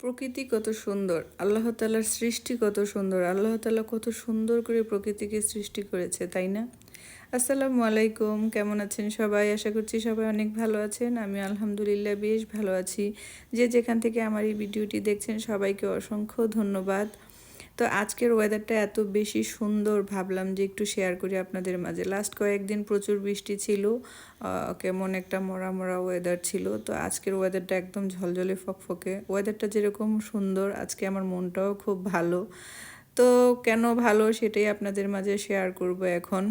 প্রকৃতি কত সুন্দর, আল্লাহ তাআলার সৃষ্টি কত সুন্দর, আল্লাহ তাআলা কত সুন্দর করে প্রকৃতিকে সৃষ্টি করেছে, তাই না? আসসালামু আলাইকুম, কেমন আছেন সবাই? আশা করছি সবাই অনেক ভালো আছেন। আমি আলহামদুলিল্লাহ বেশ ভালো আছি। যে যেখান থেকে আমার এই ভিডিওটি দেখছেন সবাইকে অসংখ্য ধন্যবাদ। তো আজকের ওয়েদারটা এত বেশি সুন্দর, ভাবলাম যে একটু শেয়ার করি আপনাদের মাঝে। লাস্ট কয়েকদিন প্রচুর বৃষ্টি ছিল, কেমন একটা মরা মরা ওয়েদার ছিল। তো আজকের ওয়েদারটা একদম ঝলঝলে ফকফকে। ওয়েদারটা যেরকম সুন্দর, আজকে আমার মনটাও খুব ভালো। তো কেন ভালো সেটাই আপনাদের মাঝে শেয়ার করব এখন।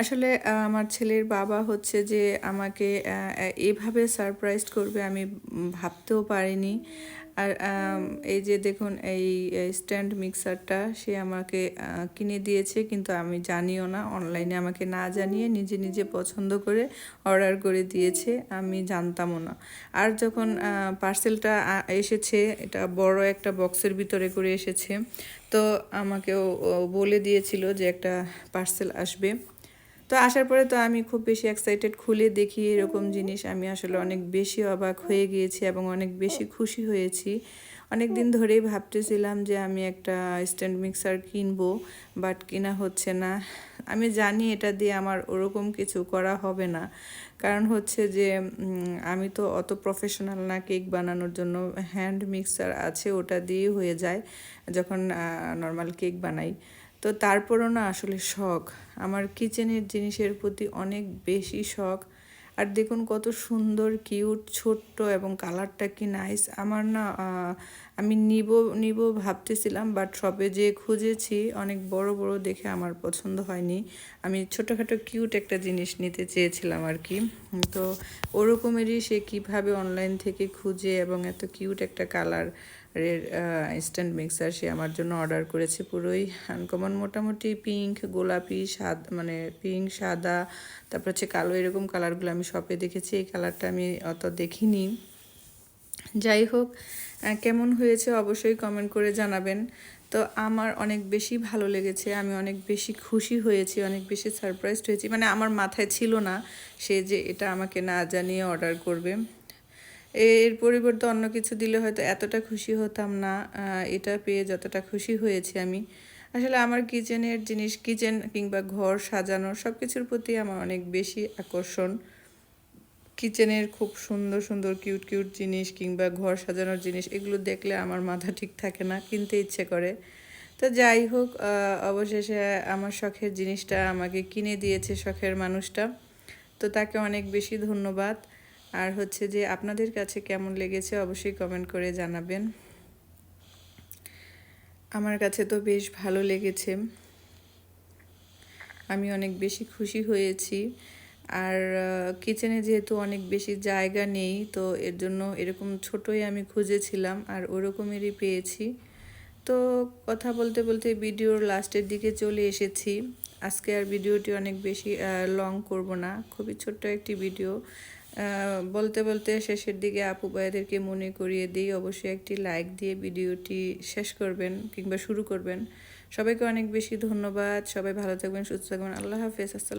আসলে আমার ছেলের বাবা হচ্ছে যে আমাকে এভাবে সারপ্রাইজ করবে আমি ভাবতেও পারিনি। আর এই যে দেখুন, এই স্ট্যান্ড মিক্সারটা সে আমাকে কিনে দিয়েছে, কিন্তু আমি জানিও না। অনলাইনে আমাকে না জানিয়ে নিজে নিজে পছন্দ করে অর্ডার করে দিয়েছে, আমি জানতামও না। আর যখন পার্সেলটা এসেছে, এটা বড় একটা বক্সের ভিতরে করে এসেছে, তো আমাকেও বলে দিয়েছিল যে একটা পার্সেল আসবে। তো আসার পরে তো আমি খুব বেশি এক্সাইটেড, খুলে দেখি এরকম জিনিস। আমি আসলে অনেক বেশি অবাক হয়ে গিয়েছি এবং অনেক বেশি খুশি হয়েছি। অনেক দিন ধরেই ভাবতেছিলাম যে আমি একটা স্ট্যান্ড মিক্সার কিনবো, বাট কিনা হচ্ছে না। আমি জানি এটা দিয়ে আমার ওরকম কিছু করা হবে না, কারণ হচ্ছে যে আমি তো অত প্রফেশনাল না কেক বানানোর জন্য। হ্যান্ড মিক্সার আছে, ওটা দিয়েই হয়ে যায় যখন নর্মাল কেক বানাই। তো তারপরও না, আসলে শখ, আমার কিচেনের জিনিসের প্রতি অনেক বেশি শখ। আর দেখুন কত সুন্দর, কিউট, ছোট্ট, এবং কালারটা কি নাইস। আমার না আমি নিব নিব ভাবতেছিলাম, বাট শপে যে খুঁজেছি অনেক বড় বড় দেখে আমার পছন্দ হয়নি। আমি ছোটোখাটো কিউট একটা জিনিস নিতে চেয়েছিলাম আর কি। তো ওরকমেরই সে কিভাবে অনলাইন থেকে খুঁজে এবং এত কিউট একটা কালার স্ট্যান্ড মিক্সার সে আমার জন্য অর্ডার করেছে। পুরোই আনকমন, মোটামুটি পিঙ্ক, গোলাপি, মানে পিঙ্ক, সাদা, তারপর হচ্ছে কালো, এরকম কালারগুলো আমি শপে দেখেছি। এই কালারটা আমি অত দেখিনি। যাই হোক, কেমন হয়েছে অবশ্যই কমেন্ট করে জানাবেন। তো আমার অনেক বেশি ভালো লেগেছে, আমি অনেক বেশি খুশি হয়েছি, অনেক বেশি সারপ্রাইজড হয়েছি। মানে আমার মাথায় ছিল না সে যে এটা আমাকে না জানিয়ে অর্ডার করবে। এর পরিবর্তে অন্য কিছু দিলে হয়তো এতটা খুশি হতাম না, এটা পেয়ে যতটা খুশি হয়েছি আমি। আসলে আমার কিচেনের জিনিস, কিচেন কিংবা ঘর সাজানোর সব কিছুর প্রতি আমার অনেক বেশি আকর্ষণ। কিচেনের খুব সুন্দর সুন্দর কিউট কিউট জিনিস কিংবা ঘর সাজানোর জিনিস, এগুলো দেখলে আমার মাথা ঠিক থাকে না, কিনতে ইচ্ছে করে। তো যাই হোক, অবশেষে আমার শখের জিনিসটা আমাকে কিনে দিয়েছে শখের মানুষটা। তো তাকে অনেক বেশি ধন্যবাদ। আর হচ্ছে যে আপনাদের কাছে কেমন লেগেছে অবশ্যই কমেন্ট করে জানাবেন। আমার কাছে তো বেশ ভালো লেগেছে, আমি অনেক বেশি খুশি হয়েছি। আর কিচেনে যেহেতু অনেক বেশি জায়গা নেই, তো এর জন্য এরকম ছোটোই আমি খুঁজেছিলাম, আর ওরকমেরই পেয়েছি। তো কথা বলতে বলতে ভিডিওর লাস্টের দিকে চলে এসেছি। আজকে আর ভিডিওটি অনেক বেশি লং করব না, খুবই ছোট্ট একটি ভিডিও। বলতে বলতে শেষের দিকে আপু ভাইদেরকে মনে করিয়ে দিই, অবশ্যই একটি লাইক দিয়ে ভিডিওটি শেষ করবেন কিংবা শুরু করবেন। সবাইকে অনেক বেশি ধন্যবাদ। সবাই ভালো থাকবেন, সুস্থ থাকবেন। আল্লাহ হাফেজ। আসসালাম।